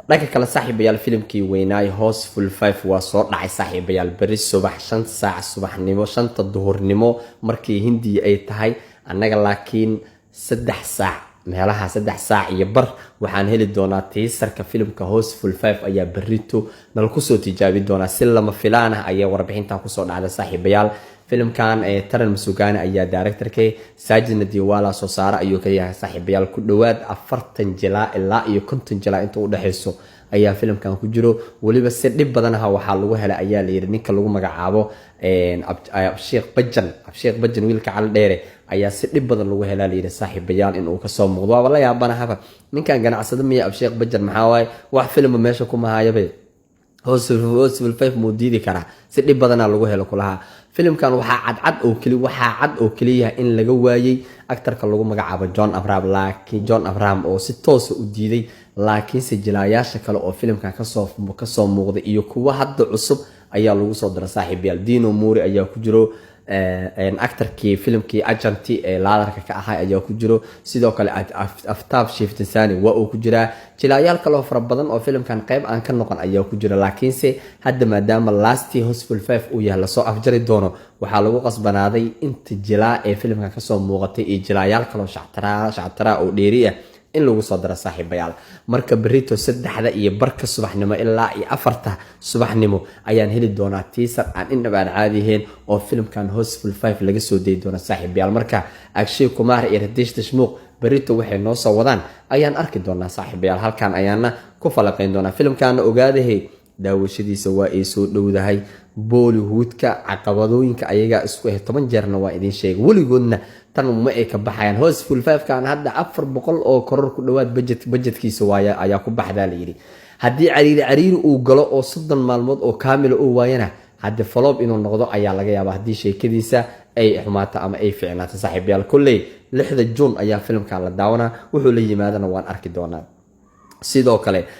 dhanka kale saaxiibayaal filimkii weynaay Houseful 5 waa soo dhacay saaxiibayaal bari subax 5 saac subaxnimo 5 duhurnimo markii Hindiya ay tahay annaga laakiin 3 saac meelaha 3 saac iyo bar waxaan heli doonaa teaserka filimka Houseful 5 ayaa barito nal ku soo tijaabi doonaa si lama filaan ah ayaa warbixintan ku soo dhacday saaxiibayaal filimkan Taran Masugani ayaa directorkay Sajid Nadiwala soo saara ayuu ka yahay saaxiibayaal ku dhawaad 40 jilaa ilaa iyo 50 jilaa inta u dhaxayso ayaa filimkan ku jiro waliba si dhib badan ah waxa lagu helay ayaa la yiri ninka lagu magacaabo Sheikh Bajan wiilka cal dheere ayaa si dhib badan lagu helay la yiri saaxiibayaal in uu ka soo muuqdo wala yaabanaha ninkan ganacsada miya Sheikh Bajan maxaa waay wax filim meesha ku mahayabay Houseful 5 moodidi kara si dhib badan lagu helo kulaha filimkan waxa cad oo kaliya in laga waayay aktarka lagu magacaabo John Abraham laakiin John Abraham oo si toos u diiday laakiin si jilayaasha kale oo filimkan ka soo muuqday iyo kuwa hadda cusub ayaa lagu soo diray saaxiibayaal Dino Muri ayaa ku jiro aktarkii filimkii ajanti laadarka ka ahaa ayaa ku jiro sidoo kale Aftab Shiftisani waa uu ku jira jilayaal kale oo fara badan oo filimkan qayb aan ka noqon ayaa ku jira laakiin se hadda maadaama lastii Houseful 5 uu yahay la soo afjari doono waxaa lagu qasbanaaday inta jilaa ee filimkan ka soo muuqatay iyo jilayaal kale oo shactara oo dheeri ah in lagu soo daro saaxiibayaal marka berito 3 iyo barka subaxnimo ilaa iyo 4 subaxnimo ayaan heli doonaa teaser aan inaba caadi ahayn oo filimkan Houseful 5 laga soo deey doona saaxiibayaal marka Akshay Kumar iyo Ritesh Deshmukh berito waxay noo soo wadaan ayaan arki doonaa saaxiibayaal halkan ayaana ku falaqeyn doonaa filimkan ogaadahay daawashadiisa waa ay soo dhowdahay Bollywoodka caqabadooyinka ayaga isku 10 jeerna waa idin sheegay waligoodna tan uma ay ka baxayaan Houseful 5 kan hadda 400 oo koror ku dhawaad budgetkiisa ayaa ku baxdaa la yiri hadii cariiri uu galo oo 30 maalmood oo kaamil uu waayana hadda follow inuu noqdo ayaa laga yaabaa hadii sheekadiisa ay xumaato ama ay fiicnaato saaxiibayaal kulay 6 June ayaa filimkan la daawanaa wuxuu la yimaadana waan arki doonaa sidoo kale